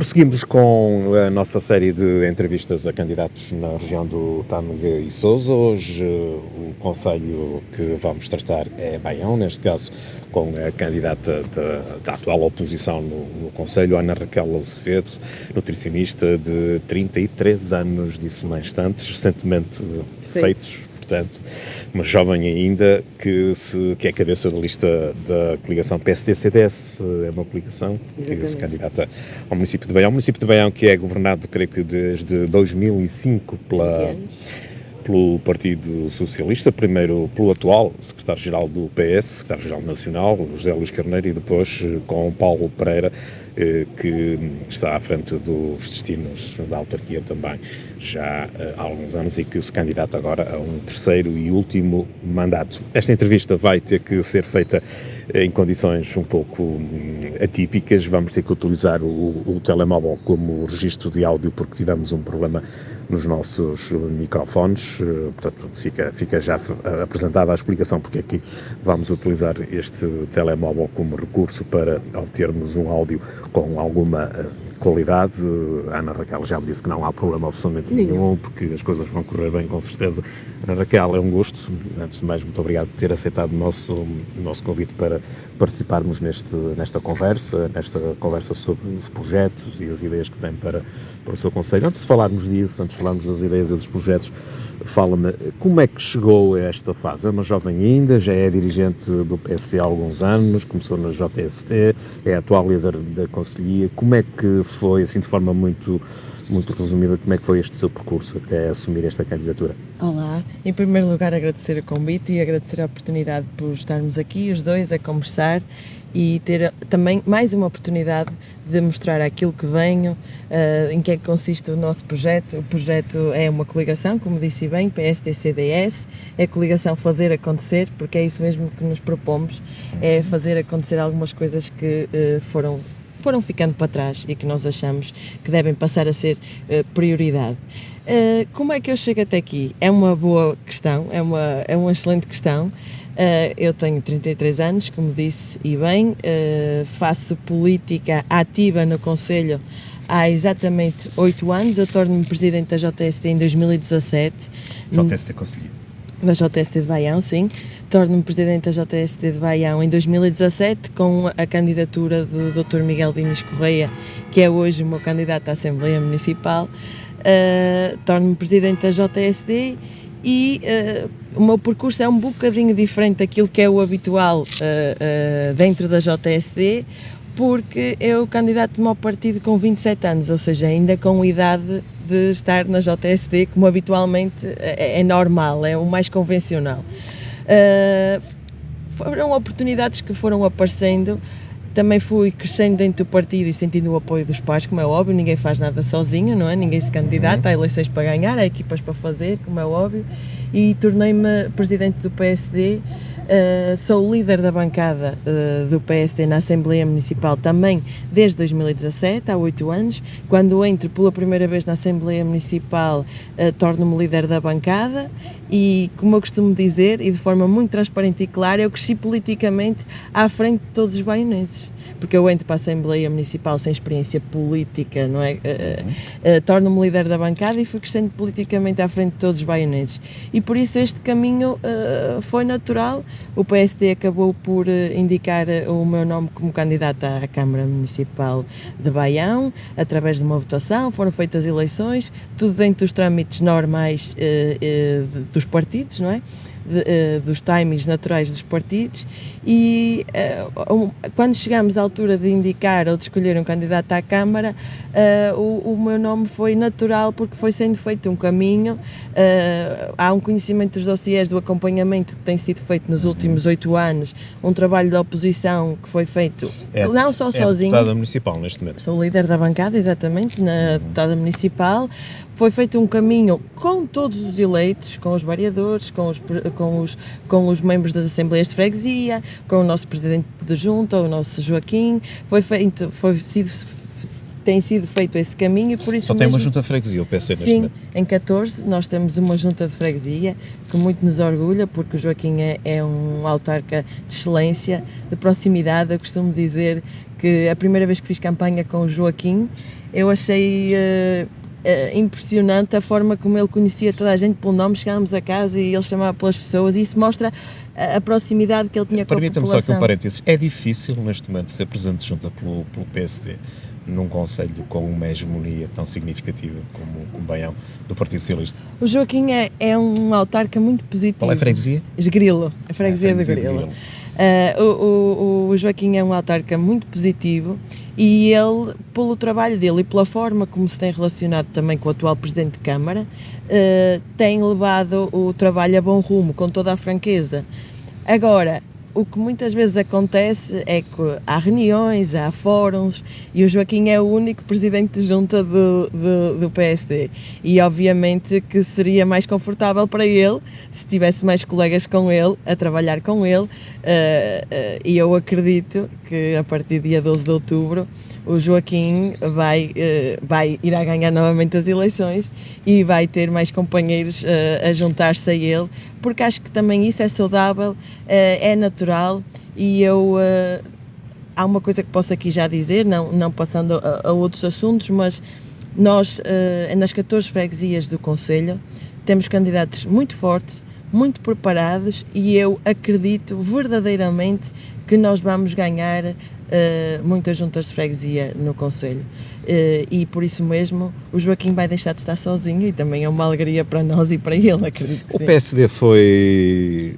Prosseguimos com a nossa série de entrevistas a candidatos na região do Tâmega e Sousa. Hoje o concelho que vamos tratar é Baião, neste caso com a candidata da atual oposição no concelho, Ana Raquel Azevedo, nutricionista de 33 anos, disse há instantes, recentemente feitos. Portanto, uma jovem ainda que é cabeça da lista da coligação PSD-CDS, é uma coligação que se candidata ao município de Baião. O município de Baião que é governado, creio que desde 2005 pelo Partido Socialista, primeiro pelo atual secretário-geral do PS, secretário-geral nacional, José Luís Carneiro, e depois com Paulo Pereira, que está à frente dos destinos da autarquia também já há alguns anos e que se candidata agora a um terceiro e último mandato. Esta entrevista vai ter que ser feita em condições um pouco atípicas. Vamos ter que utilizar o telemóvel como registro de áudio porque tivemos um problema nos nossos microfones, portanto fica já apresentada a explicação porque é que vamos utilizar este telemóvel como recurso para obtermos um áudio com alguma qualidade. A Ana Raquel já me disse que não há problema absolutamente nenhum, porque as coisas vão correr bem, com certeza. Ana Raquel, é um gosto. Antes de mais, muito obrigado por ter aceitado o nosso convite para participarmos nesta conversa sobre os projetos e as ideias que tem para o seu concelho. Antes de falarmos disso, antes de falarmos das ideias e dos projetos, fala-me como é que chegou a esta fase. É uma jovem ainda, já é dirigente do PSD há alguns anos, começou na JST, é atual líder da Conselhia. Como é que foi, assim de forma muito resumida, como é que foi este seu percurso até assumir esta candidatura? Olá, em primeiro lugar agradecer o convite e agradecer a oportunidade por estarmos aqui os dois a conversar e ter também mais uma oportunidade de mostrar aquilo que venho, em que é que consiste o nosso projeto. O projeto é uma coligação, como disse bem, PSD-CDS, é a coligação Fazer Acontecer, porque é isso mesmo que nos propomos, é fazer acontecer algumas coisas que foram ficando para trás e que nós achamos que devem passar a ser prioridade. Como é que eu chego até aqui? É uma boa questão, é uma excelente questão. Eu tenho 33 anos, como disse, e bem, faço política ativa no concelho há exatamente 8 anos. Eu torno-me presidente da JST em 2017. JST Conselhia. Da JST de Baião, sim. Torno-me presidente da JST de Baião em 2017 com a candidatura do Dr. Miguel Diniz Correia, que é hoje o meu candidato à Assembleia Municipal. Torno-me presidente da JST e o meu percurso é um bocadinho diferente daquilo que é o habitual dentro da JST, porque eu candidato-me ao partido com 27 anos, ou seja, ainda com idade de estar na JST, como habitualmente é normal, é o mais convencional. Foram oportunidades que foram aparecendo. Também fui crescendo dentro do partido e sentindo o apoio dos pais, como é óbvio, ninguém faz nada sozinho, não é? Ninguém se candidata, há eleições para ganhar, há equipas para fazer, como é óbvio, e tornei-me presidente do PSD. Sou o líder da bancada do PSD na Assembleia Municipal também desde 2017, há 8 anos. Quando entro pela primeira vez na Assembleia Municipal, torno-me líder da bancada e, como eu costumo dizer, e de forma muito transparente e clara, eu cresci politicamente à frente de todos os baionenses, porque eu entro para a Assembleia Municipal sem experiência política, não é? Torno-me líder da bancada e fui crescendo politicamente à frente de todos os baionenses. E por isso este caminho foi natural. O PSD acabou por indicar o meu nome como candidata à Câmara Municipal de Baião, através de uma votação. Foram feitas eleições, tudo dentro dos trâmites normais dos partidos, não é? Dos timings naturais dos partidos, e quando chegamos à altura de indicar ou de escolher um candidato à Câmara, o meu nome foi natural porque foi sendo feito um caminho. Há um conhecimento dos dossiês do acompanhamento que tem sido feito nos últimos 8 anos, um trabalho de oposição que foi feito não só sozinho. Deputada municipal neste momento. Sou líder da bancada, exatamente, na deputada municipal. Foi feito um caminho com todos os eleitos, com os vereadores, com os membros das Assembleias de Freguesia, com o nosso presidente de junta, o nosso Joaquim. tem sido feito esse caminho e por isso Só tem uma mesmo, junta de freguesia, o PC neste sim, momento. em 14 nós temos uma junta de freguesia que muito nos orgulha, porque o Joaquim é um autarca de excelência, de proximidade. Eu costumo dizer que a primeira vez que fiz campanha com o Joaquim, eu achei impressionante a forma como ele conhecia toda a gente pelo nome. Chegávamos a casa e ele chamava pelas pessoas, e isso mostra a proximidade que ele tinha com a população. Permita-me só aqui um parênteses. É difícil neste momento ser presente junto pelo PSD num concelho com uma hegemonia tão significativa como Baião, do Partido Socialista? O Joaquim é um autarca muito positivo. Qual é a freguesia? Esgrilo, a freguesia de de Grilo. O Joaquim é um autarca muito positivo e ele, pelo trabalho dele e pela forma como se tem relacionado também com o atual Presidente de Câmara, tem levado o trabalho a bom rumo, com toda a franqueza. Agora, o que muitas vezes acontece é que há reuniões, há fóruns, e o Joaquim é o único presidente de junta do PSD, e obviamente que seria mais confortável para ele se tivesse mais colegas com ele, a trabalhar com ele, e eu acredito que a partir do dia 12 de outubro o Joaquim irá ganhar novamente as eleições e vai ter mais companheiros a juntar-se a ele, porque acho que também isso é saudável, é natural, e há uma coisa que posso aqui já dizer, não passando a outros assuntos, mas nós, nas 14 freguesias do concelho, temos candidatos muito fortes, muito preparados, e eu acredito verdadeiramente que nós vamos ganhar muitas juntas de freguesia no concelho, e por isso mesmo o Joaquim vai deixar de estar sozinho, e também é uma alegria para nós e para ele, acredito que O sim. PSD foi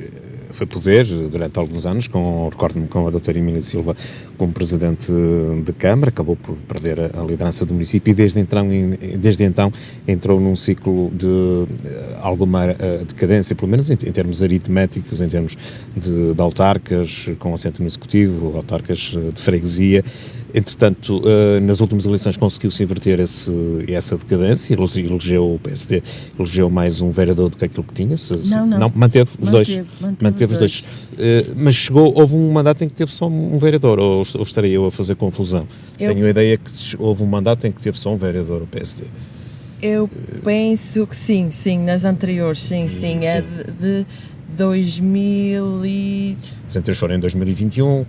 poder durante alguns anos, recordo-me com a doutora Emília Silva como presidente de Câmara, acabou por perder a liderança do município, e desde então entrou num ciclo de alguma decadência, pelo menos em termos aritméticos, em termos de autarcas com assento no executivo, autarcas de freguesia. Entretanto, nas últimas eleições conseguiu-se inverter essa decadência, elegeu o PSD, elegeu mais um vereador do que aquilo que tinha. Não, manteve os dois. Manteve os dois. Mas houve um mandato em que teve só um vereador, ou estarei eu a fazer confusão? Tenho a ideia que houve um mandato em que teve só um vereador, o PSD. Eu penso que sim, nas anteriores, sim, é de 2000 e... As anteriores foram em 2021,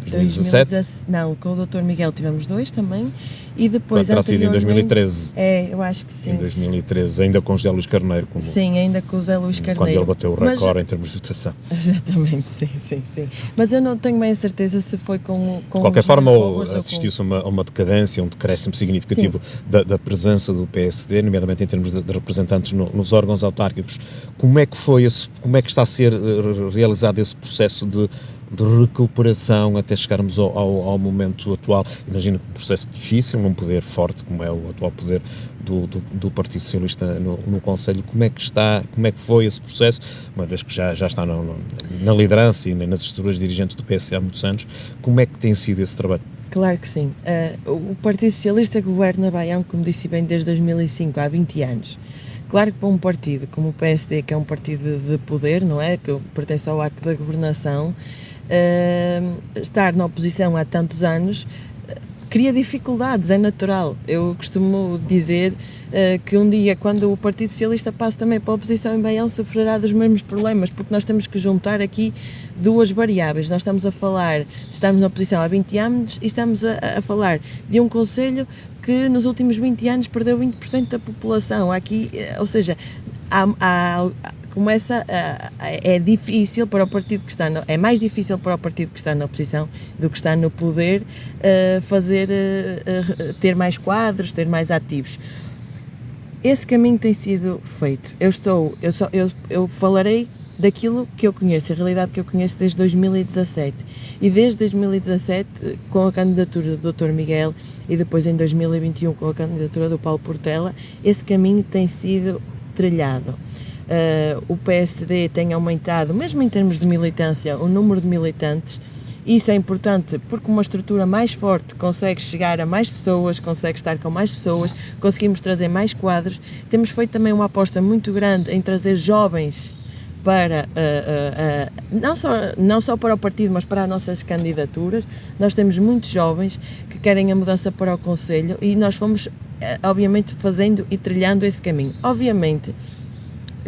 2017? Não, com o Dr. Miguel tivemos 2 também, e depois terá sido em 2013. Eu acho que sim. Em 2013, ainda com o José Luís Carneiro. Sim, ainda com o José Luís Carneiro. Quando ele bateu o recorde em termos de votação. Exatamente, sim. Mas eu não tenho bem a certeza se foi com de qualquer forma, assistiu-se a uma decadência, um decréscimo significativo da presença do PSD, nomeadamente em termos de representantes nos órgãos autárquicos. Como é que está a ser realizado esse processo de recuperação até chegarmos ao momento atual? Imagino que um processo difícil, num poder forte como é o atual poder do Partido Socialista no Conselho. Como é que foi esse processo, uma vez que já está na liderança e nas estruturas dirigentes do PS há muitos anos? Como é que tem sido esse trabalho? Claro que sim. O Partido Socialista governa Baião, como disse bem, desde 2005, há 20 anos. Claro que para um partido como o PSD, que é um partido de poder, não é? Que pertence ao arco da governação, estar na oposição há tantos anos cria dificuldades, é natural. Eu costumo dizer que um dia, quando o Partido Socialista passe também para a oposição em Baião, sofrerá dos mesmos problemas, porque nós temos que juntar aqui duas variáveis. Nós estamos a falar, estamos na oposição há 20 anos e estamos a falar de um concelho que nos últimos 20 anos perdeu 20% da população. Aqui, ou seja, é difícil para o partido que está é mais difícil para o partido que está na oposição do que está no poder ter mais quadros, ter mais ativos. Esse caminho tem sido feito. Eu falarei daquilo que eu conheço, a realidade que eu conheço desde 2017. E desde 2017, com a candidatura do Dr. Miguel, e depois em 2021 com a candidatura do Paulo Portela, esse caminho tem sido trilhado. O PSD tem aumentado, mesmo em termos de militância, o número de militantes. Isso é importante porque uma estrutura mais forte consegue chegar a mais pessoas, consegue estar com mais pessoas, conseguimos trazer mais quadros. Temos feito também uma aposta muito grande em trazer jovens para, não só para o partido, mas para as nossas candidaturas. Nós temos muitos jovens que querem a mudança para o concelho, e nós fomos, obviamente, fazendo e trilhando esse caminho. Obviamente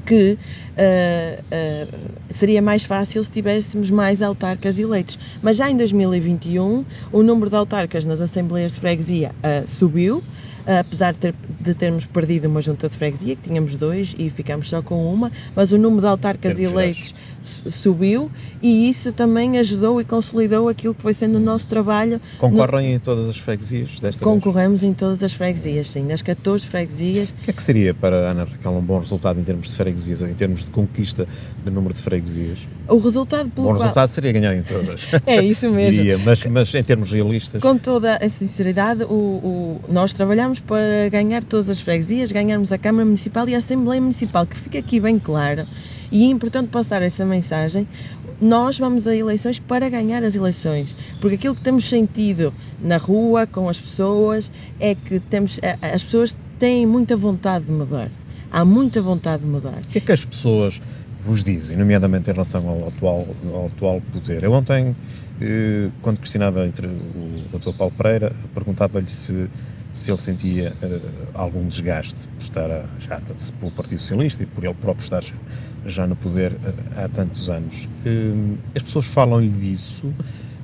que seria mais fácil se tivéssemos mais autarcas eleitos, mas já em 2021 o número de autarcas nas assembleias de freguesia subiu, apesar de termos perdido uma junta de freguesia, que tínhamos 2 e ficámos só com uma, mas o número de autarcas eleitos subiu, e isso também ajudou e consolidou aquilo que foi sendo o nosso trabalho. Concorrem em todas as freguesias desta Concorremos em todas as freguesias, sim, nas 14 freguesias. O que é que seria para a Ana Raquel um bom resultado em termos de freguesias, em termos de conquista do número de freguesias? O resultado pelo bom resultado seria ganhar em todas. É isso mesmo. Diria, mas em termos realistas... Com toda a sinceridade, nós trabalhamos para ganhar todas as freguesias, ganharmos a Câmara Municipal e a Assembleia Municipal, que fica aqui bem claro, e é importante passar essa mensagem. Nós vamos a eleições para ganhar as eleições, porque aquilo que temos sentido na rua, com as pessoas, é que as pessoas têm muita vontade de mudar. Há muita vontade de mudar. O que é que as pessoas vos dizem, nomeadamente em relação ao atual poder? Eu ontem, quando questionava entre o Dr. Paulo Pereira, perguntava-lhe se ele sentia algum desgaste por estar já pelo Partido Socialista e por ele próprio estar já no poder há tantos anos. As pessoas falam-lhe disso,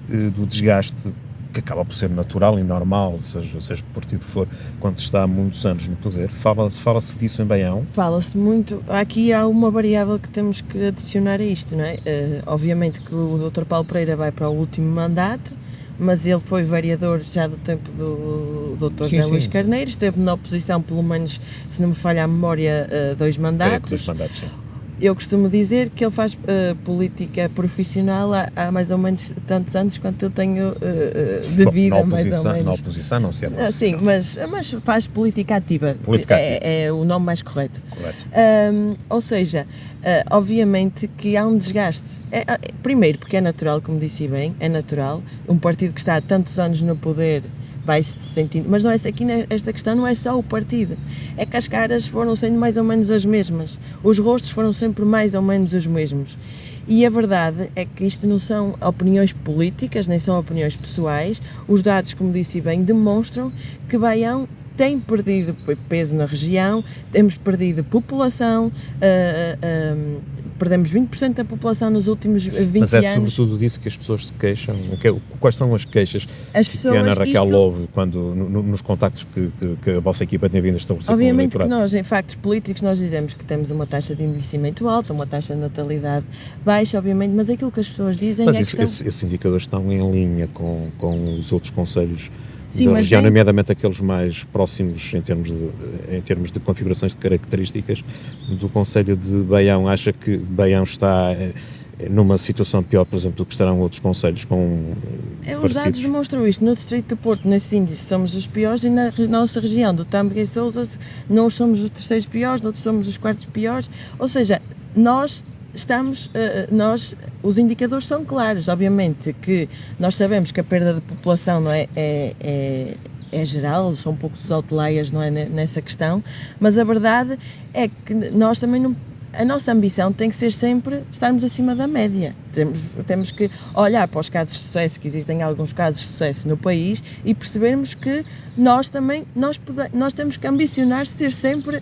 do desgaste que acaba por ser natural e normal, seja que partido for, quando está há muitos anos no poder. Fala-se disso em Baião? Fala-se muito. Aqui há uma variável que temos que adicionar a isto, não é? Obviamente que o Dr. Paulo Pereira vai para o último mandato, mas ele foi vereador já do tempo do Dr. José Luís Carneiro, esteve na oposição, pelo menos, se não me falha a memória, 2 mandatos. 2 mandatos, sim. Eu costumo dizer que ele faz política profissional há mais ou menos tantos anos quanto eu tenho de vida, mais ou menos. Na oposição não se é. Sim, mas faz política ativa. É o nome mais correto. Correto. Ou seja, obviamente que há um desgaste. Primeiro, porque é natural, como disse bem, é natural. Um partido que está há tantos anos no poder vai-se sentindo, mas não é aqui, esta questão não é só o partido, é que as caras foram sendo mais ou menos as mesmas, os rostos foram sempre mais ou menos os mesmos, e a verdade é que isto não são opiniões políticas, nem são opiniões pessoais. Os dados, como disse bem, demonstram que Baião tem perdido peso na região, temos perdido população, perdemos 20% da população nos últimos 20 anos. Mas é sobretudo disso que as pessoas se queixam? Quais são as queixas que a Ana Raquel ouve nos contactos que a vossa equipa tem vindo a estabelecer com o eleitorado? Obviamente que nós, em factos políticos, nós dizemos que temos uma taxa de envelhecimento alta, uma taxa de natalidade baixa, obviamente, mas aquilo que as pessoas dizem esses indicadores estão em linha com os outros concelhos Sim, da região, nomeadamente aqueles mais próximos em termos de configurações de características do concelho de Baião. Acha que Baião está numa situação pior, por exemplo, do que estarão outros concelhos com os parecidos? dados demonstram isto. No Distrito do Porto, nesse índice, somos os piores, e na nossa região do Tâmega e Sousa, nós somos os 3º piores, outros somos os 4º piores. Ou seja, os indicadores são claros. Obviamente que nós sabemos que a perda de população não é geral, são poucos os outliers, não é, nessa questão, mas a verdade é que nós também não. A nossa ambição tem que ser sempre estarmos acima da média. Temos que olhar para os casos de sucesso, que existem alguns casos de sucesso no país, e percebermos que nós temos que ambicionar ser sempre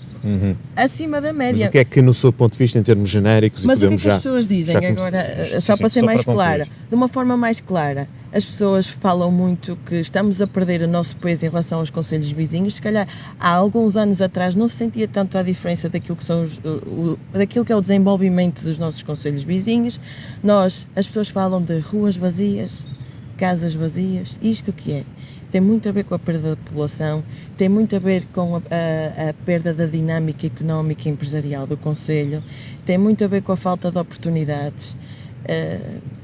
acima da média. Mas o que é que, no seu ponto de vista, em termos genéricos, mas o que é que as pessoas dizem agora, só para ser mais clara, de uma forma mais clara? As pessoas falam muito que estamos a perder o nosso peso em relação aos concelhos vizinhos. Se calhar há alguns anos atrás não se sentia tanto a diferença daquilo que é o desenvolvimento dos nossos concelhos vizinhos. As pessoas falam de ruas vazias, casas vazias. Isto o que é? Tem muito a ver com a perda da população, tem muito a ver com a perda da dinâmica económica e empresarial do concelho, tem muito a ver com a falta de oportunidades.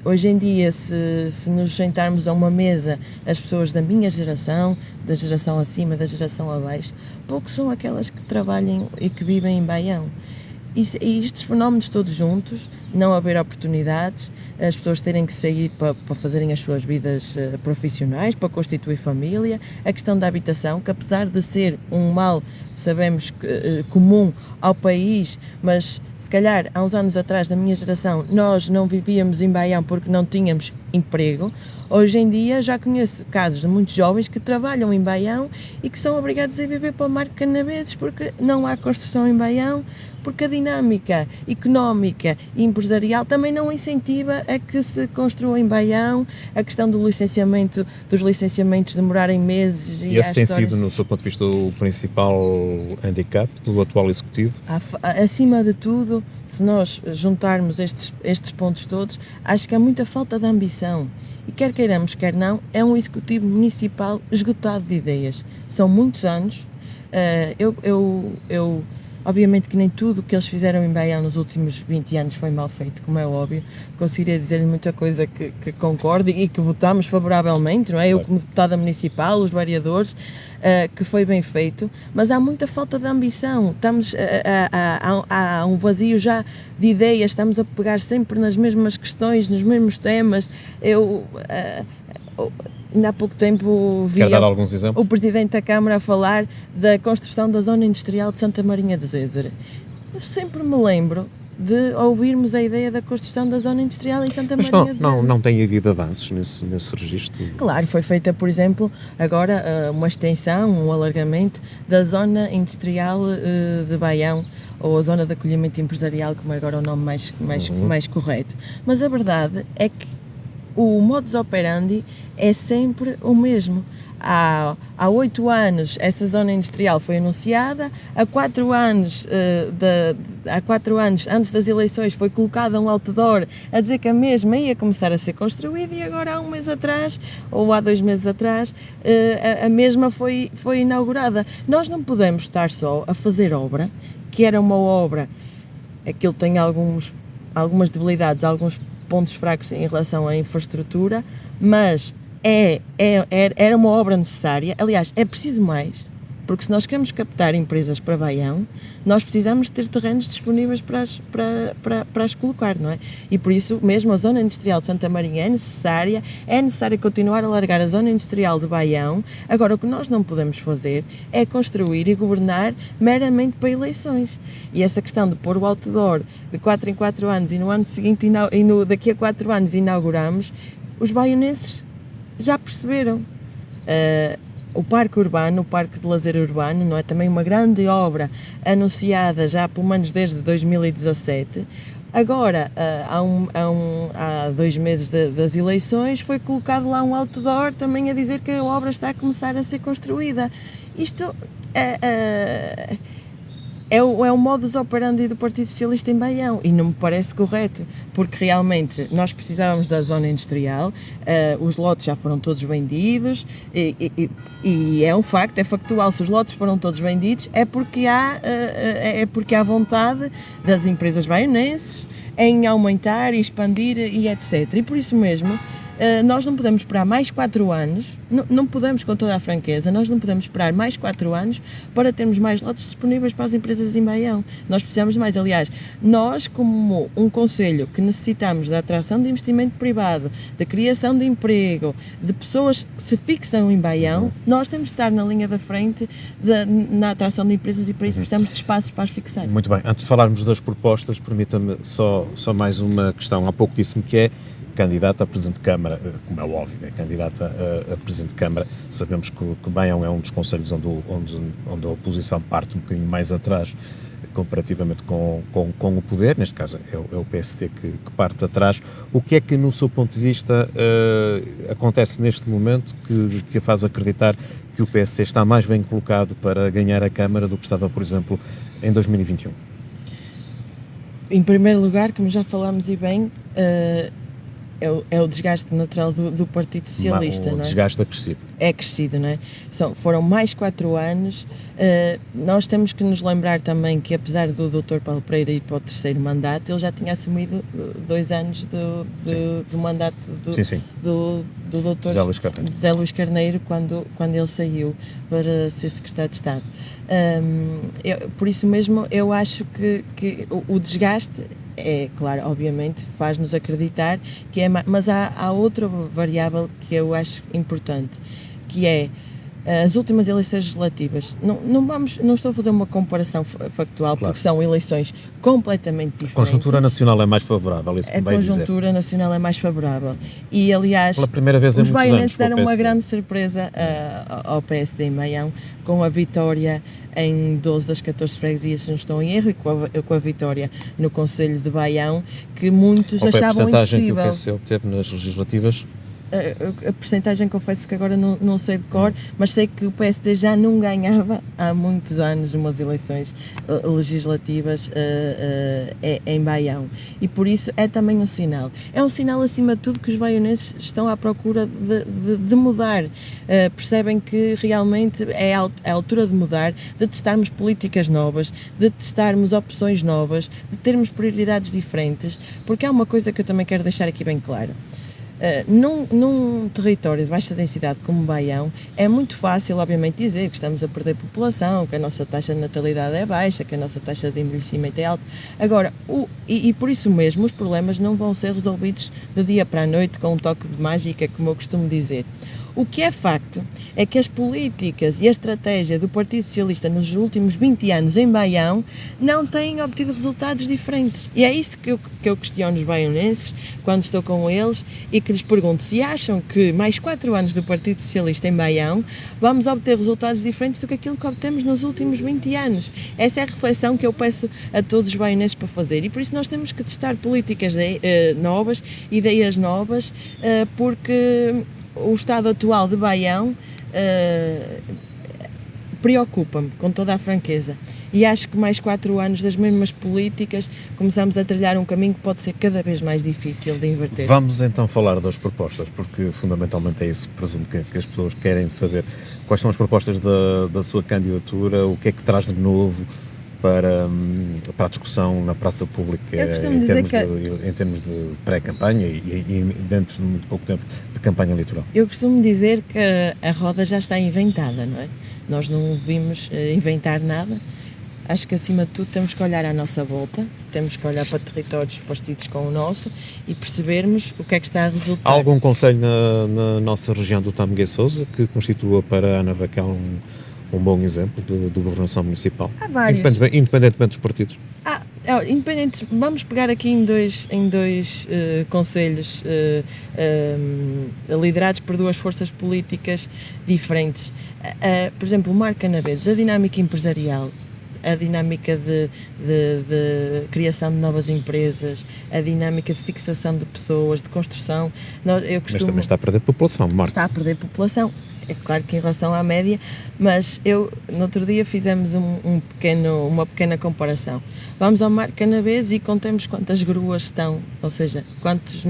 Hoje em dia, se nos sentarmos a uma mesa, as pessoas da minha geração, da geração acima, da geração abaixo, poucos são aquelas que trabalham e que vivem em Baião. E estes fenómenos todos juntos, não haver oportunidades, as pessoas terem que sair para fazerem as suas vidas profissionais, para constituir família, a questão da habitação, que apesar de ser um mal, sabemos, comum ao país, mas se calhar há uns anos atrás, na minha geração, nós não vivíamos em Baião porque não tínhamos emprego. Hoje em dia já conheço casos de muitos jovens que trabalham em Baião e que são obrigados a viver para o Marco Canaveses porque não há construção em Baião, porque a dinâmica económica e empresarial também não incentiva a que se construa em Baião, a questão dos licenciamentos demorarem meses. E esse tem sido, no seu ponto de vista, o principal handicap do atual Executivo? Acima de tudo, se nós juntarmos estes pontos todos, acho que há muita falta de ambição. E quer queiramos, quer não, é um Executivo Municipal esgotado de ideias. São muitos anos. Obviamente que nem tudo o que eles fizeram em Baião nos últimos 20 anos foi mal feito, como é óbvio. Conseguiria dizer-lhe muita coisa que concordo e que votámos favoravelmente, não é? Eu como deputada municipal, os vereadores, que foi bem feito, mas há muita falta de ambição. Há um vazio já de ideias, estamos a pegar sempre nas mesmas questões, nos mesmos temas. Ainda há pouco tempo vi o Presidente da Câmara a falar da construção da zona industrial de Santa Marinha de Zézer. Eu sempre me lembro de ouvirmos a ideia da construção da zona industrial em Santa Marinha de Zézer. Não tem havido avanços nesse registro? Claro, foi feita, por exemplo, agora uma extensão, um alargamento da zona industrial de Baião, ou a zona de acolhimento empresarial, como é agora o nome mais correto. Mas a verdade é que o modus operandi é sempre o mesmo. Há 8 anos essa zona industrial foi anunciada, há 4 anos antes das eleições foi colocado um outdoor a dizer que a mesma ia começar a ser construída e agora há um mês atrás, ou há 2 meses atrás, a mesma foi inaugurada. Nós não podemos estar só a fazer obra, que era uma obra, aquilo tem algumas debilidades, alguns pontos fracos em relação à infraestrutura, mas era uma obra necessária. Aliás, é preciso mais, porque se nós queremos captar empresas para Baião, nós precisamos ter terrenos disponíveis para as colocar, não é? E por isso mesmo a zona industrial de Santa Marinha é necessário continuar a alargar a zona industrial de Baião. Agora, o que nós não podemos fazer é construir e governar meramente para eleições. E essa questão de pôr o outdoor de 4 em 4 anos e no ano seguinte daqui a 4 anos inauguramos, os baionenses já perceberam. O Parque Urbano, o Parque de Lazer Urbano, não é? Também uma grande obra anunciada já pelo menos desde 2017. Agora, há 2 meses das eleições, foi colocado lá um outdoor também a dizer que a obra está a começar a ser construída. Isto é o modus operandi do Partido Socialista em Baião e não me parece correto, porque realmente nós precisávamos da zona industrial, os lotes já foram todos vendidos e é um facto, é factual, se os lotes foram todos vendidos é porque há vontade das empresas baionenses em aumentar e expandir e etc. E por isso mesmo nós não podemos esperar mais 4 anos, não podemos, com toda a franqueza, nós não podemos esperar mais 4 anos para termos mais lotes disponíveis para as empresas em Baião. Nós precisamos de mais. Aliás, nós, como um concelho que necessitamos da atração de investimento privado, da criação de emprego, de pessoas que se fixam em Baião, nós temos de estar na linha da frente na atração de empresas e para isso precisamos de espaços para as fixar. Muito bem. Antes de falarmos das propostas, permita-me só mais uma questão. Há pouco disse-me que é candidata a Presidente de Câmara, como é óbvio, é candidata a Presidente de Câmara. Sabemos que Baião é um dos concelhos onde a oposição parte um bocadinho mais atrás comparativamente com o poder, neste caso é o PSD que parte atrás. O que é que, no seu ponto de vista, acontece neste momento que a faz acreditar que o PSD está mais bem colocado para ganhar a Câmara do que estava, por exemplo, em 2021? Em primeiro lugar, como já falámos e bem, é o desgaste natural do Partido Socialista, não é? O desgaste acrescido. É crescido, não é? Foram mais 4 anos. Nós temos que nos lembrar também que, apesar do Dr. Paulo Pereira ir para o 3º mandato, ele já tinha assumido 2 anos do mandato do Dr. José Luís Carneiro quando ele saiu para ser Secretário de Estado. Por isso mesmo, eu acho que o desgaste claro, obviamente, faz-nos acreditar que mas há outra variável que eu acho importante, que é as últimas eleições legislativas, não estou a fazer uma comparação factual, porque são eleições completamente diferentes. A conjuntura nacional é mais favorável, isso que vai dizer. A conjuntura nacional é mais favorável. E, aliás, pela primeira vez os em muitos baianenses anos, deram uma grande surpresa ao PSD em Baião, com a vitória em 12 das 14 freguesias, se não estou em erro, e com a vitória no Conselho de Baião, que muitos achavam impossível. Qual foi a percentagem que o PSD obteve nas legislativas? A percentagem, confesso que agora não sei de cor, mas sei que o PSD já não ganhava há muitos anos umas eleições legislativas em Baião, e por isso é também um sinal. É um sinal, acima de tudo, que os baianenses estão à procura de mudar, percebem que realmente é a altura de mudar, de testarmos políticas novas, de testarmos opções novas, de termos prioridades diferentes, porque há uma coisa que eu também quero deixar aqui bem claro. Num território de baixa densidade como Baião, é muito fácil, obviamente, dizer que estamos a perder população, que a nossa taxa de natalidade é baixa, que a nossa taxa de envelhecimento é alta. Agora, e por isso mesmo, os problemas não vão ser resolvidos de dia para a noite com um toque de mágica, como eu costumo dizer. O que é facto é que as políticas e a estratégia do Partido Socialista nos últimos 20 anos em Baião não têm obtido resultados diferentes. E é isso que eu questiono os baianenses quando estou com eles e que lhes pergunto se acham que mais 4 anos do Partido Socialista em Baião vamos obter resultados diferentes do que aquilo que obtemos nos últimos 20 anos. Essa é a reflexão que eu peço a todos os baianenses para fazer, e por isso nós temos que testar políticas novas, ideias novas, porque o estado atual de Baião preocupa-me, com toda a franqueza, e acho que mais 4 anos das mesmas políticas começamos a trilhar um caminho que pode ser cada vez mais difícil de inverter. Vamos então falar das propostas, porque fundamentalmente é isso, presumo que as pessoas querem saber quais são as propostas da sua candidatura, o que é que traz de novo para a discussão na praça pública em termos de pré-campanha e dentro de muito pouco tempo de campanha eleitoral. Eu costumo dizer que a roda já está inventada, não é? Nós não vimos inventar nada. Acho que, acima de tudo, temos que olhar à nossa volta, temos que olhar para territórios parecidos com o nosso e percebermos o que é que está a resultar. Há algum conselho na nossa região do Tâmega e Sousa que constitua para a Ana Raquel um bom exemplo de governação municipal? Há vários. Independentemente dos partidos. Vamos pegar aqui em dois conselhos liderados por 2 forças políticas diferentes. Por exemplo, o Marco Canaveses, a dinâmica empresarial, a dinâmica de criação de novas empresas, a dinâmica de fixação de pessoas, de construção. Mas também está a perder população, Marco. Está a perder população. É claro que em relação à média, mas no outro dia fizemos uma pequena comparação. Vamos ao Marco Canaveses e contemos quantas gruas estão, ou seja, quantas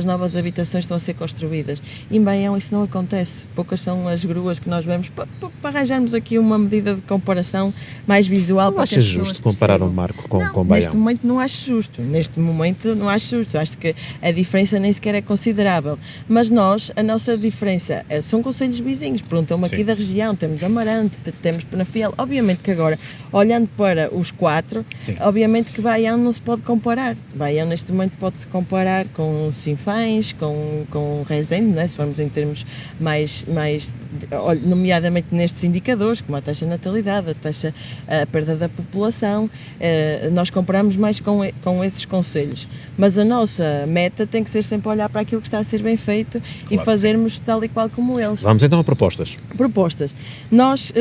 novas habitações estão a ser construídas. Em Baião isso não acontece, poucas são as gruas que nós vemos, para arranjarmos aqui uma medida de comparação mais visual. Não achas justo comparar o Marco com Baião? Neste momento não acho justo, acho que a diferença nem sequer é considerável, mas a nossa diferença são concelhos vizinhos, perguntam-me aqui da região, temos Amarante, temos Penafiel, obviamente que agora, olhando para os 4, obviamente que Baião não se pode comparar. Baião neste momento pode-se comparar com Sinfãs, com Rezende, não é? Se formos em termos mais nomeadamente nestes indicadores, como a taxa de natalidade, a perda da população, nós comparamos mais com esses concelhos, mas a nossa meta tem que ser sempre olhar para aquilo que está a ser bem feito, claro, e fazermos tal e qual como eles. Vamos então a propostas. Nós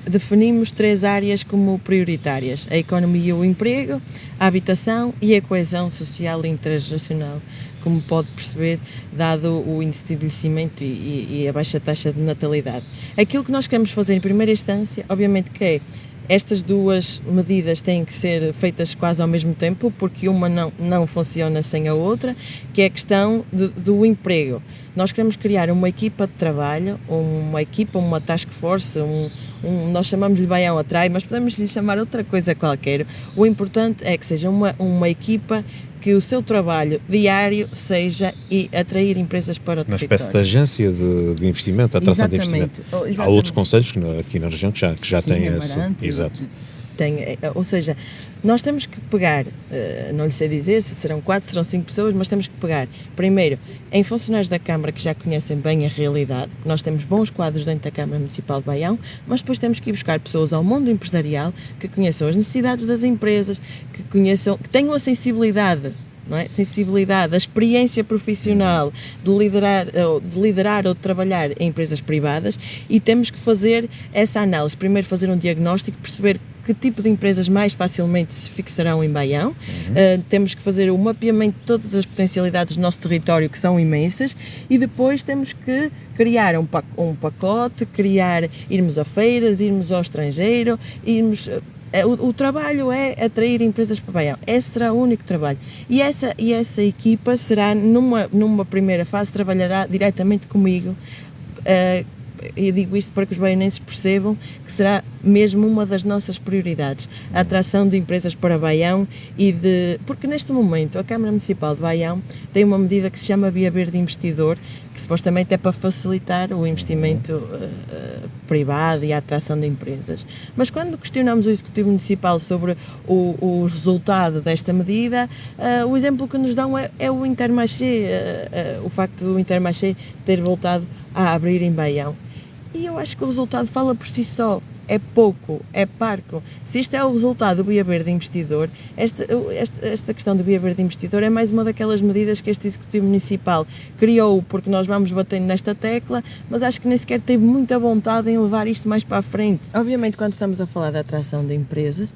definimos 3 áreas como prioritárias: a economia e o emprego, a habitação e a coesão social e intergeracional, como pode perceber, dado o índice de envelhecimento e a baixa taxa de natalidade. Aquilo que nós queremos fazer em primeira instância, obviamente que é estas 2 medidas têm que ser feitas quase ao mesmo tempo, porque uma não funciona sem a outra, que é a questão do emprego. Nós queremos criar uma equipa de trabalho, uma task force, nós chamamos-lhe Baião Atrai, mas podemos lhe chamar outra coisa qualquer. O importante é que seja uma equipa que o seu trabalho diário seja atrair empresas para o território. Uma espécie de agência de investimento, de atração de investimento. Há outros conselhos aqui na região que já têm esse. Exato. Ou seja, nós temos que pegar, não lhe sei dizer se serão 4, serão 5 pessoas, mas temos que pegar, primeiro, em funcionários da Câmara que já conhecem bem a realidade. Nós temos bons quadros dentro da Câmara Municipal de Baião, mas depois temos que ir buscar pessoas ao mundo empresarial que conheçam as necessidades das empresas, que tenham a sensibilidade, não é? Sensibilidade, a experiência profissional de liderar ou de trabalhar em empresas privadas, e temos que fazer essa análise. Primeiro fazer um diagnóstico, perceber que tipo de empresas mais facilmente se fixarão em Baião. Temos que fazer o mapeamento de todas as potencialidades do nosso território, que são imensas, e depois temos que criar um pacote, irmos a feiras, irmos ao estrangeiro, o trabalho é atrair empresas para Baião. Esse será o único trabalho. E essa equipa será, numa primeira fase, trabalhará diretamente comigo. Eu digo isto para que os baianenses percebam que será mesmo uma das nossas prioridades, a atração de empresas para Baião, porque neste momento a Câmara Municipal de Baião tem uma medida que se chama Via Verde Investidor, que supostamente é para facilitar o investimento privado e a atração de empresas. Mas quando questionamos o Executivo Municipal sobre o resultado desta medida, o exemplo que nos dão é o Intermarché, o facto do Intermarché ter voltado a abrir em Baião. E eu acho que o resultado fala por si só. É pouco, é parco. Se isto é o resultado do Via Verde Investidor, esta questão do Via Verde Investidor é mais uma daquelas medidas que este Executivo Municipal criou porque nós vamos batendo nesta tecla, mas acho que nem sequer teve muita vontade em levar isto mais para a frente. Obviamente, quando estamos a falar da atração de empresas,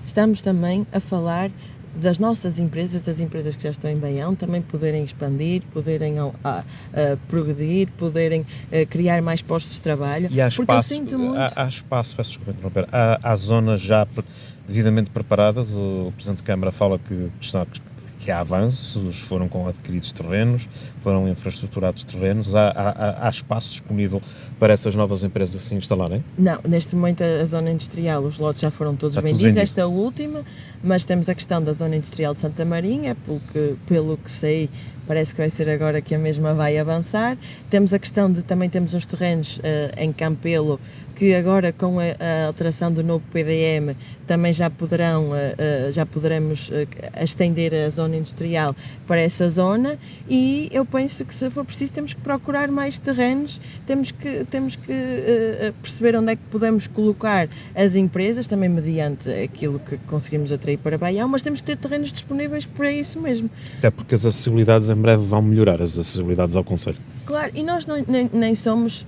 estamos também a falar das nossas empresas, das empresas que já estão em Baião, também poderem expandir, poderem progredir, poderem criar mais postos de trabalho. E há espaço, peço desculpa interromper, há zonas já devidamente preparadas. O Presidente de Câmara fala que há avanços, foram adquiridos terrenos, foram infraestruturados terrenos, há espaço disponível para essas novas empresas se instalarem? Não, neste momento a zona industrial, os lotes já foram todos vendidos, esta é a última, mas temos a questão da zona industrial de Santa Marinha, pelo que sei, parece que vai ser agora que a mesma vai avançar. Temos a questão também temos uns terrenos em Campelo, que agora com a alteração do novo PDM também já poderemos estender a zona industrial para essa zona, e eu penso que se for preciso temos que procurar mais terrenos, temos que perceber onde é que podemos colocar as empresas, também mediante aquilo que conseguimos atrair para Baião, mas temos que ter terrenos disponíveis para isso mesmo. Até porque as acessibilidades em breve vão melhorar, as acessibilidades ao concelho. Claro, e nós nem somos,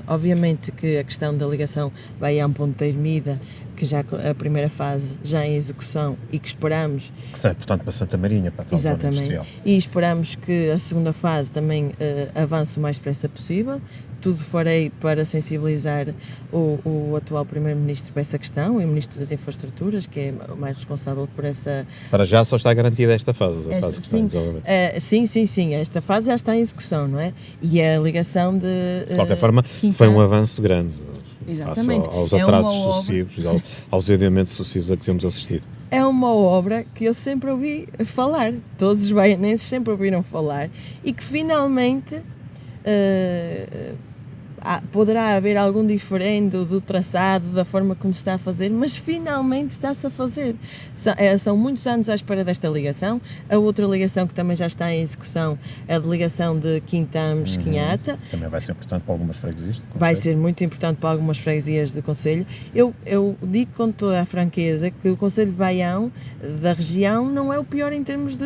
obviamente que a questão da ligação Baião-Ponta Ermida, que já a primeira fase já em execução e que esperamos... Que será importante para Santa Marinha, para a tua zona industrial. E esperamos que a segunda fase também avance o mais depressa possível. Tudo farei para sensibilizar o atual Primeiro-Ministro para essa questão e o Ministro das Infraestruturas, que é o mais responsável por essa... Para já só está garantida esta fase, a fase que está em desenvolvimento. Sim, esta fase já está em execução, não é? E a ligação de qualquer forma, foi um avanço grande. Exatamente. Face aos atrasos sucessivos, aos adiamentos sucessivos a que temos assistido. É uma obra que eu sempre ouvi falar, todos os baianenses sempre ouviram falar, e que finalmente poderá haver algum diferendo do traçado, da forma como se está a fazer, mas finalmente está-se a fazer. São muitos anos à espera desta ligação. A outra ligação que também já está em execução é a ligação de Quintamos-Quinhata. Também vai ser importante para algumas freguesias do concelho. Vai ser muito importante para algumas freguesias do concelho. Eu digo com toda a franqueza que o concelho de Baião, da região, não é o pior em termos de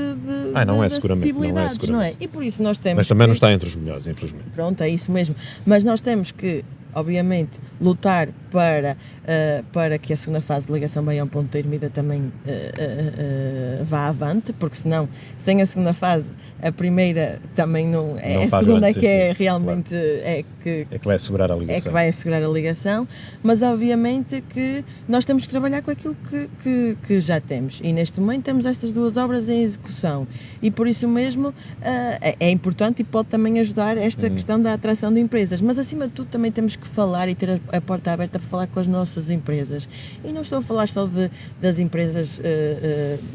acessibilidades, não é? E por isso nós temos... Mas também não está entre os melhores, infelizmente. Pronto, é isso mesmo. Mas nós temos que, obviamente, lutar para que a segunda fase de ligação Baião-Ponta Ermida também vá avante, porque senão, sem a segunda fase, a primeira também não é, a segunda é que é realmente claro. que vai assegurar a ligação. É que vai assegurar a ligação, mas obviamente que nós temos que trabalhar com aquilo que já temos, e neste momento temos estas duas obras em execução, e por isso mesmo é importante e pode também ajudar esta questão da atração de empresas, mas acima de tudo também temos que falar e ter a porta aberta para falar com as nossas empresas, e não estou a falar só das empresas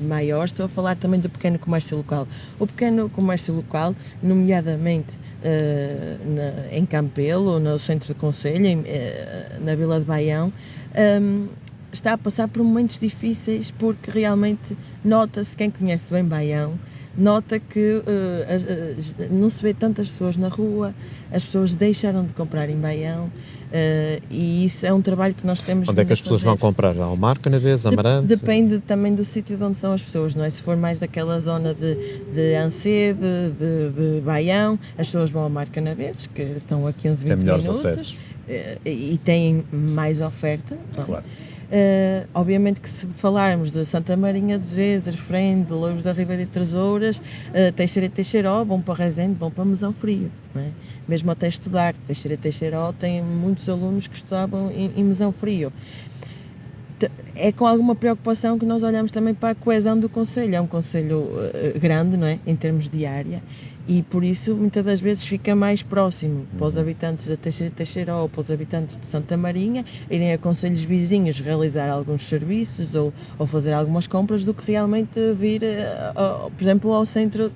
maiores, estou a falar também do pequeno comércio local. O pequeno comércio local, nomeadamente em Campelo, no centro do concelho, na Vila de Baião, está a passar por momentos difíceis, porque realmente nota-se, quem conhece bem Baião, nota que não se vê tantas pessoas na rua, as pessoas deixaram de comprar em Baião, e isso é um trabalho que nós temos. Onde é que as pessoas vão comprar? Almar, Canaves, Amarante? Depende também do sítio de onde são as pessoas, não é? Se for mais daquela zona de Ancede, de Baião, as pessoas vão ao Mar Canaves, que estão a 15, 20 melhores minutos. acessos. E têm mais oferta. Claro. Obviamente que se falarmos de Santa Marinha de Géser, Frende, Loures da Ribeira e Tesouras, Teixeira e Teixeiró, bom para Rezende, bom para Mesão Frio, não é? Mesmo até estudar, Teixeira e Teixeiró tem muitos alunos que estudavam em Mesão Frio. É com alguma preocupação que nós olhamos também para a coesão do concelho. É um concelho grande, não é? Em termos de área, e por isso muitas das vezes fica mais próximo para os habitantes da Teixeira e Teixeiró ou para os habitantes de Santa Marinha irem a concelhos vizinhos realizar alguns serviços ou fazer algumas compras do que realmente vir, por exemplo, ao centro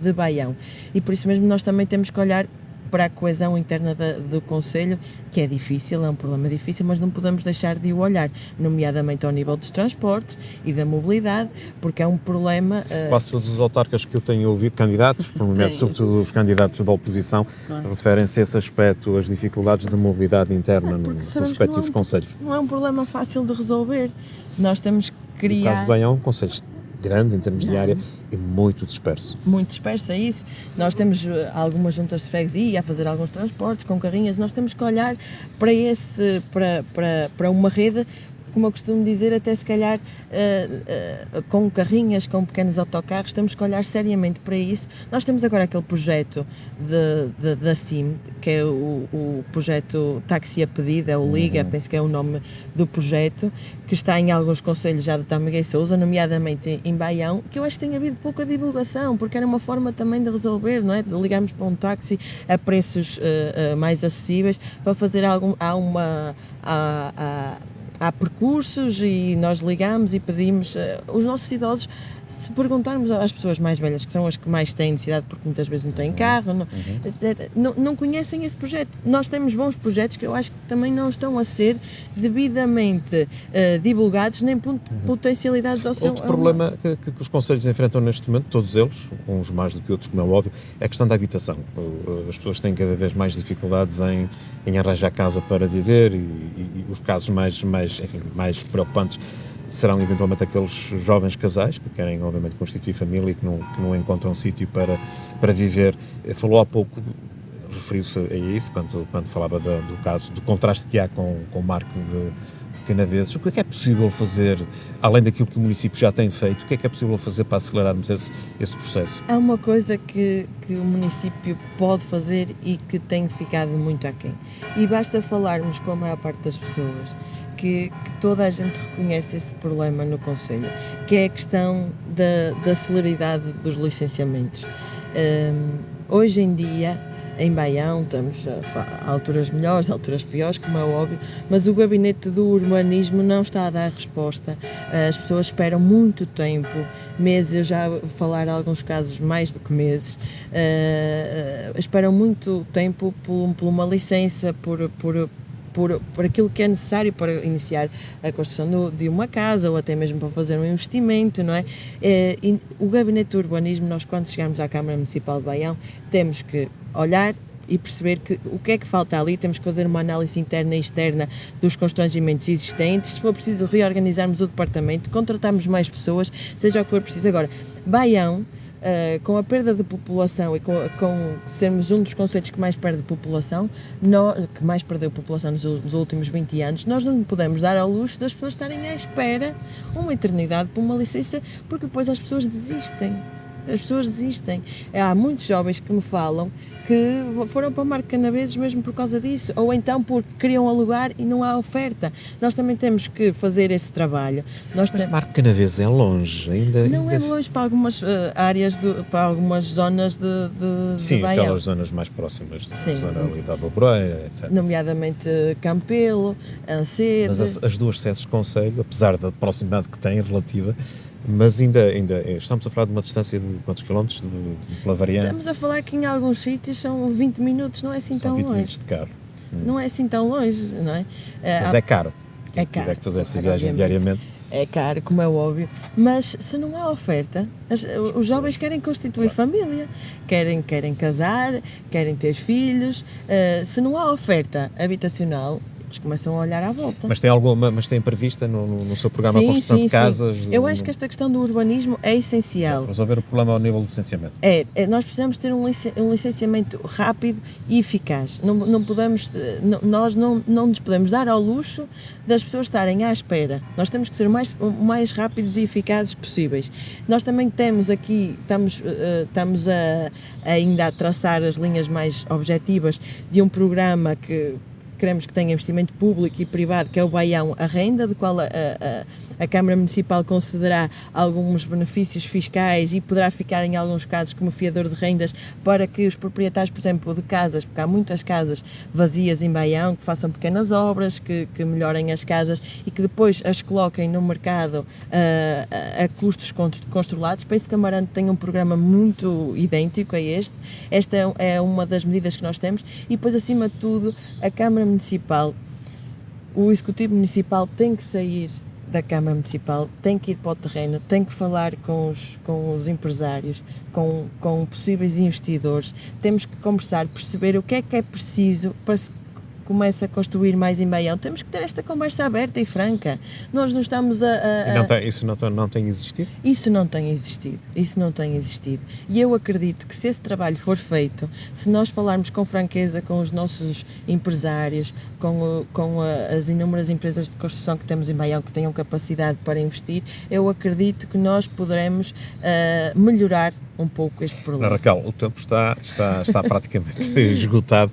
de Baião. E por isso mesmo nós também temos que olhar para a coesão interna do concelho, que é difícil, é um problema difícil, mas não podemos deixar de o olhar, nomeadamente ao nível dos transportes e da mobilidade, porque é um problema... Quase todos os autarcas que eu tenho ouvido, candidatos, sobretudo os candidatos da oposição, referem-se a esse aspecto, as dificuldades de mobilidade interna nos respectivos concelhos. Não é um problema fácil de resolver, nós temos que criar... No caso de Baião, concelho grande em termos de área e muito disperso. Muito disperso, é isso. Nós temos algumas juntas de freguesia a fazer alguns transportes com carrinhas, nós temos que olhar para uma rede, como eu costumo dizer, até se calhar com carrinhas, com pequenos autocarros, temos que olhar seriamente para isso. Nós temos agora aquele projeto da CIM, que é o projeto Táxi a Pedido, é o Liga, penso que é o nome do projeto, que está em alguns concelhos já de Tâmega e Sousa, nomeadamente em Baião, que eu acho que tem havido pouca divulgação, porque era uma forma também de resolver, não é? De ligarmos para um táxi a preços mais acessíveis, para fazer há percursos, e nós ligamos e pedimos, os nossos idosos, se perguntarmos às pessoas mais velhas, que são as que mais têm necessidade, porque muitas vezes não têm carro, não conhecem esse projeto. Nós temos bons projetos que eu acho que também não estão a ser devidamente divulgados, nem potencialidades ao seu... Outro problema que os concelhos enfrentam neste momento, todos eles, uns mais do que outros, como é óbvio, é a questão da habitação. As pessoas têm cada vez mais dificuldades em arranjar casa para viver, e os casos mais preocupantes serão eventualmente aqueles jovens casais que querem obviamente constituir família e que não encontram sítio para viver. Falou há pouco, referiu-se a isso quando falava do caso, do contraste que há com o Marco de Canaveses. O que é possível fazer, além daquilo que o município já tem feito, o que é possível fazer para acelerarmos esse processo? Há uma coisa que o município pode fazer e que tem ficado muito aquém. E basta falarmos com a maior parte das pessoas que toda a gente reconhece esse problema no concelho, que é a questão da celeridade dos licenciamentos. Hoje em dia, em Baião, estamos a alturas melhores, alturas piores, como é óbvio, mas o gabinete do urbanismo não está a dar resposta. As pessoas esperam muito tempo, meses, eu já vou falar em alguns casos mais do que meses, esperam muito tempo por uma licença, por aquilo que é necessário para iniciar a construção de uma casa ou até mesmo para fazer um investimento, não é? E o gabinete do urbanismo, nós quando chegamos à Câmara Municipal de Baião, temos que olhar e perceber o que é que falta ali, temos que fazer uma análise interna e externa dos constrangimentos existentes, se for preciso reorganizarmos o departamento, contratarmos mais pessoas, seja o que for preciso. Agora, Baião, com a perda de população e com sermos um dos concelhos que mais perde população, que mais perdeu população nos últimos 20 anos, nós não podemos dar ao luxo das pessoas estarem à espera uma eternidade por uma licença, porque depois as pessoas desistem. As pessoas desistem. Há muitos jovens que me falam que foram para o Marco Canaveses mesmo por causa disso, ou então porque queriam alugar e não há oferta. Nós também temos que fazer esse trabalho. Mas Marco Canaveses é longe, ainda... Não é longe para algumas áreas, para algumas zonas de Sim, Baião. aquelas zonas mais próximas, da zona ali da Albaboreira, etc. Nomeadamente Campelo, Ancede... Mas as duas sedes de concelho, apesar da proximidade que têm relativa, mas ainda estamos a falar de uma distância de quantos quilómetros pela variante? Estamos a falar que em alguns sítios são 20 minutos, não é assim tão longe. São 20 minutos de carro. Não é assim tão longe, não é? Mas é caro. É tiver caro, que fazer essa claro, viagem obviamente. diariamente. É caro, como é óbvio, mas se não há oferta, os jovens querem constituir família, querem casar, querem ter filhos. Se não há oferta habitacional, eles começam a olhar à volta. Mas tem prevista no seu programa a Sim, construção sim, de sim. casas? Eu acho que esta questão do urbanismo é essencial. Resolver o problema ao nível do licenciamento. Nós precisamos ter um licenciamento rápido e eficaz. Não podemos, nós não nos podemos dar ao luxo das pessoas estarem à espera. Nós temos que ser o mais rápidos e eficazes possíveis. Nós também temos aqui, estamos ainda a traçar as linhas mais objetivas de um programa que queremos que tenha investimento público e privado, que é o Baião Arrenda, do qual a Câmara Municipal concederá alguns benefícios fiscais e poderá ficar em alguns casos como fiador de rendas para que os proprietários, por exemplo, de casas, porque há muitas casas vazias em Baião, que façam pequenas obras, que melhorem as casas e que depois as coloquem no mercado a custos controlados. Penso que Amarante tem um programa muito idêntico a este. Esta é uma das medidas que nós temos e depois, acima de tudo, a Câmara Municipal, o Executivo Municipal tem que sair da Câmara Municipal, tem que ir para o terreno, tem que falar com os empresários, com possíveis investidores, temos que conversar, perceber o que é preciso para se comece a construir mais em Baião. Temos que ter esta conversa aberta e franca. Nós não estamos Isso não tem existido? Isso não tem existido. E eu acredito que se esse trabalho for feito, se nós falarmos com franqueza com os nossos empresários, com as inúmeras empresas de construção que temos em Baião que tenham capacidade para investir, eu acredito que nós poderemos melhorar um pouco este problema. Raquel, o tempo está praticamente esgotado.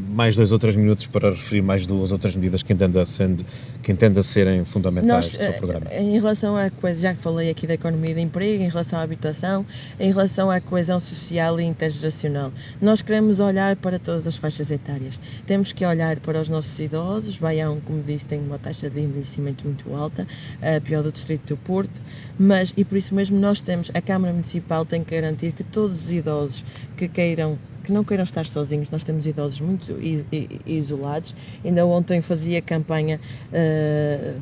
Mais 2 ou 3 minutos para referir mais 2 ou 3 medidas que entenda serem fundamentais do seu programa. Em relação à coisa, já falei aqui da economia e do emprego, em relação à habitação, em relação à coesão social e intergeracional, nós queremos olhar para todas as faixas etárias. Temos que olhar para os nossos idosos. Baião, como disse, tem uma taxa de envelhecimento muito alta, a pior do distrito do Porto, e por isso mesmo a Câmara Municipal tem que garantir que todos os idosos que não queiram estar sozinhos, nós temos idosos muito isolados. Ainda ontem fazia campanha,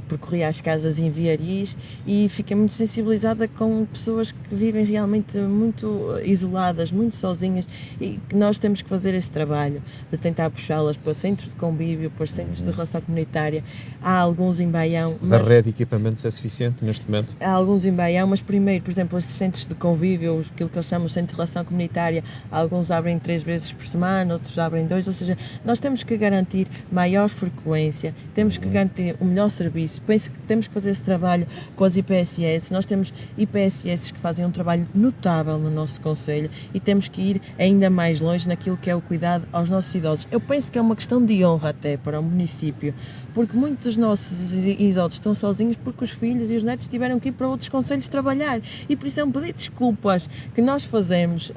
percorria as casas em Viaris e fiquei muito sensibilizada com pessoas que vivem realmente muito isoladas, muito sozinhas, e que nós temos que fazer esse trabalho de tentar puxá-las para centros de convívio, para centros de relação comunitária. Há alguns em Baião. Mas a rede de equipamentos é suficiente neste momento? Há alguns em Baião, mas primeiro, por exemplo, esses centros de convívio, aquilo que eles chamam de centro de relação comunitária, alguns abrem 3 vezes por semana, outros abrem 2, ou seja, nós temos que garantir maior frequência, temos que garantir o melhor serviço. Penso que temos que fazer esse trabalho com as IPSS. Nós temos IPSS que fazem um trabalho notável no nosso concelho e temos que ir ainda mais longe naquilo que é o cuidado aos nossos idosos. Eu penso que é uma questão de honra até para o município, porque muitos dos nossos idosos estão sozinhos porque os filhos e os netos tiveram que ir para outros concelhos trabalhar, e por isso é um pedido de desculpas que nós fazemos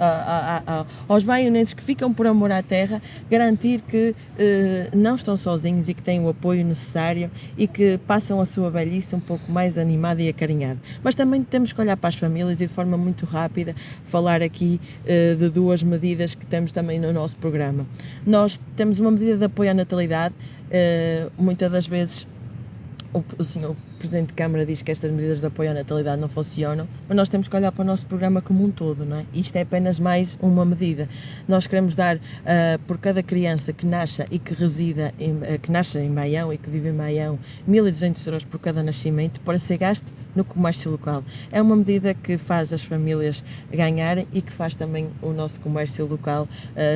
aos baionenses que ficam por amor à terra, garantir que não estão sozinhos e que têm o apoio necessário e que passam a sua velhice um pouco mais animada e acarinhada. Mas também temos que olhar para as famílias e, de forma muito rápida, falar aqui de 2 medidas que temos também no nosso programa. Nós temos uma medida de apoio à natalidade. Muitas das vezes o senhor Presidente de Câmara diz que estas medidas de apoio à natalidade não funcionam, mas nós temos que olhar para o nosso programa como um todo, não é? Isto é apenas mais uma medida. Nós queremos dar por cada criança que nasça e que que nasce em Baião e que vive em Baião, 1.200 euros por cada nascimento para ser gasto no comércio local. É uma medida que faz as famílias ganharem e que faz também o nosso comércio local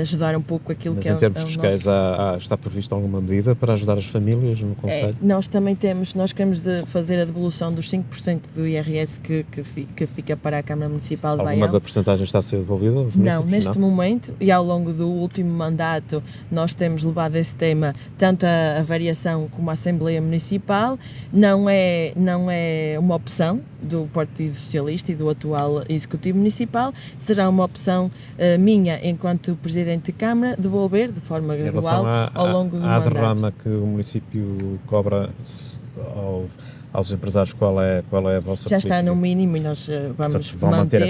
ajudar um pouco aquilo mas que é o em termos fiscais está prevista alguma medida para ajudar as famílias no concelho? Nós também nós queremos fazer a devolução dos 5% do IRS que fica para a Câmara Municipal de Baião. Alguma da percentagem está a ser devolvida aos municípios? Não, neste momento, e ao longo do último mandato, nós temos levado esse tema, tanto a variação como a Assembleia Municipal. Não é uma opção do Partido Socialista e do atual Executivo Municipal, será uma opção minha, enquanto Presidente de Câmara, devolver de forma gradual ao longo do mandato. Há derrama que o município cobra aos empresários qual é a vossa Já política? está no mínimo e nós vamos Portanto, vão manter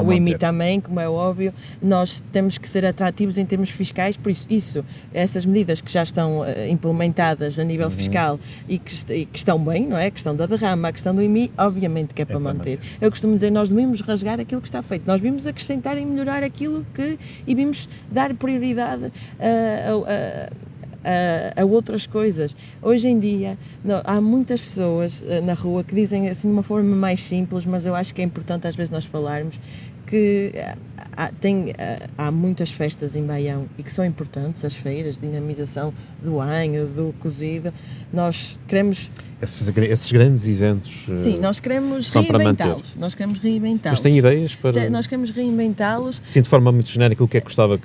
o IMI também, como é óbvio. Nós temos que ser atrativos em termos fiscais, por isso essas medidas que já estão implementadas a nível fiscal e que estão bem, não é? A questão da derrama, a questão do IMI, obviamente que é para manter. Eu costumo dizer, nós devemos rasgar aquilo que está feito, nós vimos acrescentar e melhorar aquilo e vimos dar prioridade a outras coisas. Hoje em dia há muitas pessoas na rua que dizem assim de uma forma mais simples, mas eu acho que é importante às vezes nós falarmos que há muitas festas em Baião e que são importantes, as feiras, dinamização do anho, do cozido. Nós queremos... Esses grandes eventos Sim, nós queremos são para manter. Nós queremos reinventá-los. Mas tem ideias para... Nós queremos reinventá-los. Sim, de forma muito genérica, o que é que gostava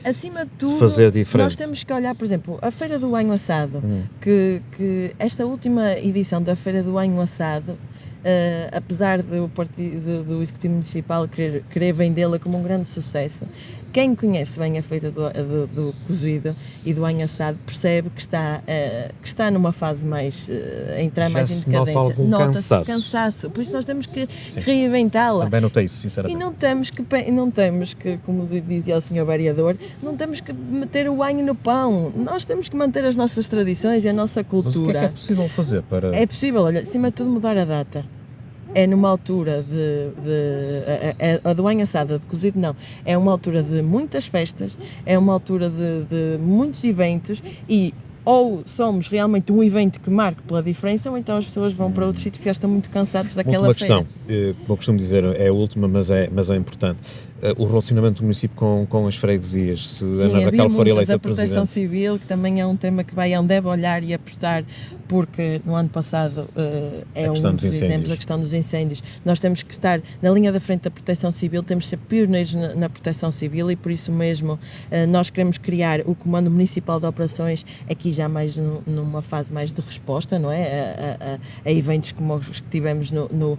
Acima de tudo, fazer diferente? Nós temos que olhar, por exemplo, a Feira do Anho Assado, que esta última edição da Feira do Anho Assado, apesar do Executivo Municipal querer vendê-la como um grande sucesso, quem conhece bem a Feira do Cozido e do Anho Assado percebe que está numa fase mais a entrar mais em decadência. Nota algum cansaço. Por isso nós temos que reinventá-la. Também notei isso, sinceramente. E não temos que, como dizia o Sr. Vereador, não temos que meter o anho no pão. Nós temos que manter as nossas tradições e a nossa cultura. Mas o que é possível fazer para... É possível, olha, acima de tudo mudar a data. É numa altura a do Anho Assado, de cozido não, é uma altura de muitas festas, é uma altura de muitos eventos e ou somos realmente um evento que marque pela diferença, ou então as pessoas vão para outros sítios porque já estão muito cansados daquela feira. Uma questão, como eu costumo dizer, é a última, mas é importante. O relacionamento do município com as freguesias, se a Ana Raquel for eleita presidente. A proteção civil, que também é um tema que Baião deve olhar e apostar, porque no ano passado é um dos exemplos, a questão dos incêndios. Nós temos que estar na linha da frente da proteção civil, temos que ser pioneiros na proteção civil e por isso mesmo nós queremos criar o Comando Municipal de Operações, aqui já mais numa fase mais de resposta, não é? A eventos como os que tivemos no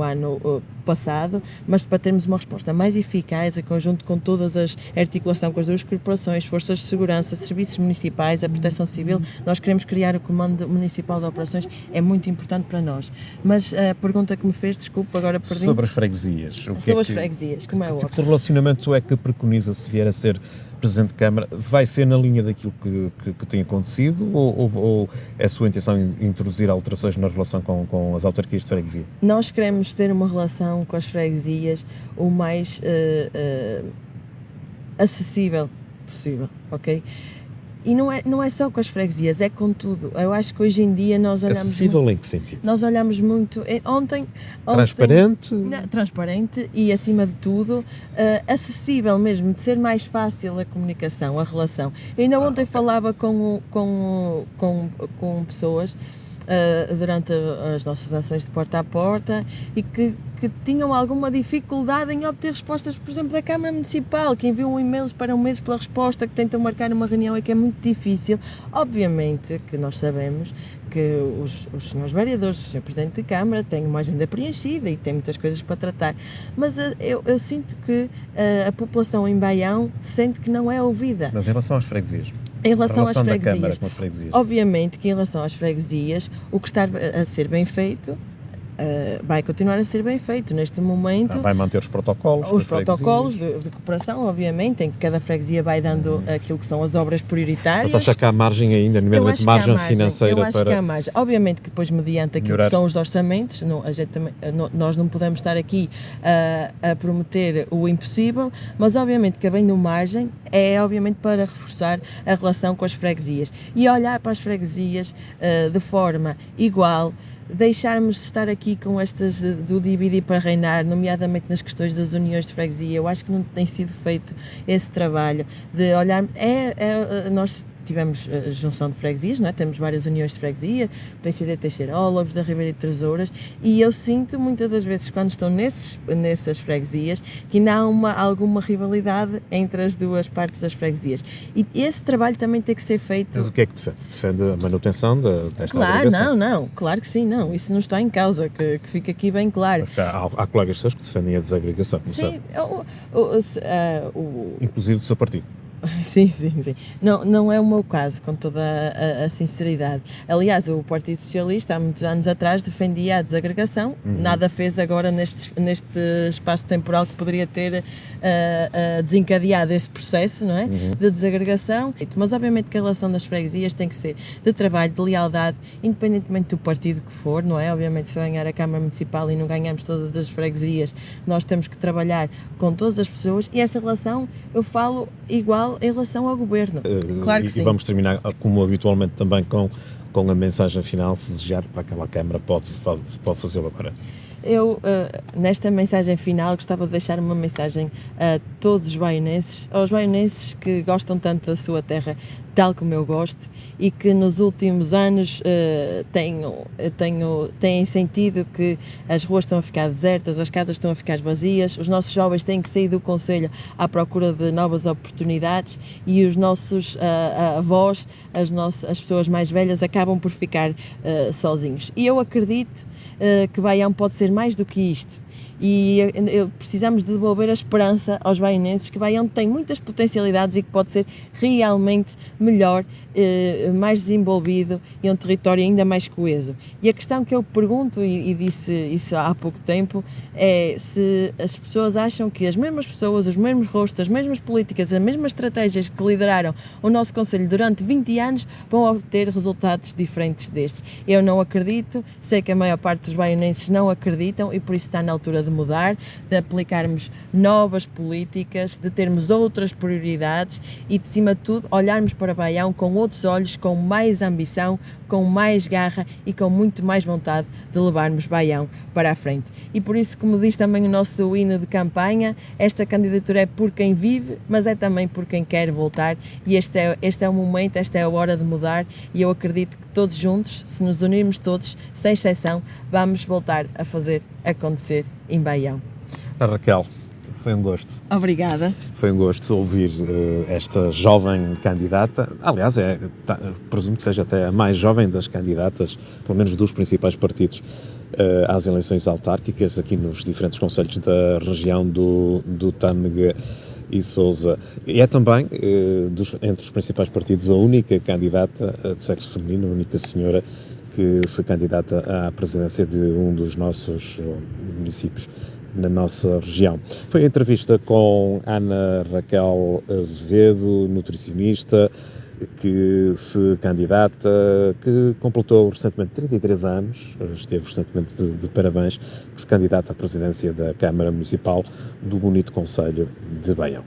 ano passado, mas para termos uma resposta mais eficaz, em conjunto com todas as articulação com as duas corporações, forças de segurança, serviços municipais, a proteção civil, nós queremos criar o Comando Municipal de Operações, é muito importante para nós. Mas a pergunta que me fez, desculpa, agora perdi. Sobre as freguesias. Sobre as freguesias, como é óbvio. Que tipo de relacionamento é que preconiza se vier a ser Presidente de Câmara? Vai ser na linha daquilo que tem acontecido ou é a sua intenção introduzir alterações na relação com as autarquias de freguesia? Nós queremos ter uma relação com as freguesias o mais acessível possível, ok? E não é só com as freguesias, é com tudo. Eu acho que hoje em dia nós olhamos... Acessível muito, em que sentido? Nós olhamos muito... Ontem transparente e, acima de tudo, acessível mesmo, de ser mais fácil a comunicação, a relação. Eu ainda ontem falava com pessoas durante as nossas ações de porta a porta e que tinham alguma dificuldade em obter respostas, por exemplo, da Câmara Municipal, que enviam e-mails para um mês pela resposta, que tentam marcar uma reunião e que é muito difícil. Obviamente que nós sabemos que os senhores vereadores, o senhor Presidente de Câmara têm uma agenda preenchida e têm muitas coisas para tratar, mas eu sinto que a população em Baião sente que não é ouvida. Mas em relação às freguesias? Em relação às freguesias, da Câmara com as freguesias. Obviamente que em relação às freguesias, o que está a ser bem feito vai continuar a ser bem feito neste momento. Vai manter os protocolos. Os protocolos de cooperação, obviamente, em que cada freguesia vai dando aquilo que são as obras prioritárias. Mas acha que há margem ainda, nomeadamente margem financeira para... Eu acho que há margem. Obviamente que depois, mediante aquilo que são os orçamentos, nós não podemos estar aqui a prometer o impossível, mas obviamente que havendo margem é obviamente para reforçar a relação com as freguesias e olhar para as freguesias de forma igual, deixarmos de estar aqui com estas do dividir para reinar, nomeadamente nas questões das uniões de freguesia. Eu acho que não tem sido feito esse trabalho de olhar. Nós tivemos junção de freguesias, não é? Temos várias uniões de freguesia, Teixeira, Lobos da Ribeira e Tesouras, e eu sinto muitas das vezes quando estou nessas freguesias que ainda há alguma rivalidade entre as duas partes das freguesias. E esse trabalho também tem que ser feito. Mas o que é que defende? Defende a manutenção desta Claro, não, claro que sim, não, isso não está em causa, que fique aqui bem claro. Há colegas seus que defendem a desagregação, como sabe. Inclusive do seu partido. Sim, sim, sim. Não, não é o meu caso, com toda a sinceridade. Aliás, o Partido Socialista, há muitos anos atrás, defendia a desagregação, nada fez agora neste espaço temporal que poderia ter desencadeado esse processo, não é? De desagregação. Mas, obviamente, que a relação das freguesias tem que ser de trabalho, de lealdade, independentemente do partido que for, não é? Obviamente, se ganhar a Câmara Municipal e não ganhamos todas as freguesias, nós temos que trabalhar com todas as pessoas e essa relação, eu falo igual em relação ao governo. Claro que E sim. vamos terminar, como habitualmente, também com a mensagem final, se desejar, para aquela Câmara, pode fazê-lo agora. Eu, nesta mensagem final, gostava de deixar uma mensagem a todos os baionenses, aos baionenses que gostam tanto da sua terra, tal como eu gosto, e que nos últimos anos têm sentido que as ruas estão a ficar desertas, as casas estão a ficar vazias, os nossos jovens têm que sair do concelho à procura de novas oportunidades e os nossos avós, as pessoas mais velhas, acabam por ficar sozinhos. E eu acredito que Baião pode ser mais do que isto. E precisamos de devolver a esperança aos baionenses que Baião tem muitas potencialidades e que pode ser realmente melhor, mais desenvolvido e um território ainda mais coeso. E a questão que eu pergunto, e disse isso há pouco tempo, é se as pessoas acham que as mesmas pessoas, os mesmos rostos, as mesmas políticas, as mesmas estratégias que lideraram o nosso concelho durante 20 anos vão obter resultados diferentes destes. Eu não acredito, sei que a maior parte dos baionenses não acreditam e por isso está na altura de mudar, de aplicarmos novas políticas, de termos outras prioridades e, de cima de tudo, olharmos para Baião com outros olhos, com mais ambição, com mais garra e com muito mais vontade de levarmos Baião para a frente. E por isso, como diz também o nosso hino de campanha, esta candidatura é por quem vive, mas é também por quem quer voltar e este é o momento, esta é a hora de mudar e eu acredito que todos juntos, se nos unirmos todos, sem exceção, vamos voltar a fazer acontecer em Baião. Raquel, foi um gosto. Obrigada. Foi um gosto ouvir esta jovem candidata. Aliás, presumo que seja até a mais jovem das candidatas, pelo menos dos principais partidos, às eleições autárquicas, aqui nos diferentes concelhos da região do Tâmega e Sousa. E é também, entre os principais partidos, a única candidata de sexo feminino, a única senhora que se candidata à presidência de um dos nossos municípios na nossa região. Foi a entrevista com Ana Raquel Azevedo, nutricionista, que se candidata, que completou recentemente 33 anos, esteve recentemente de parabéns, que se candidata à presidência da Câmara Municipal do bonito concelho de Baião.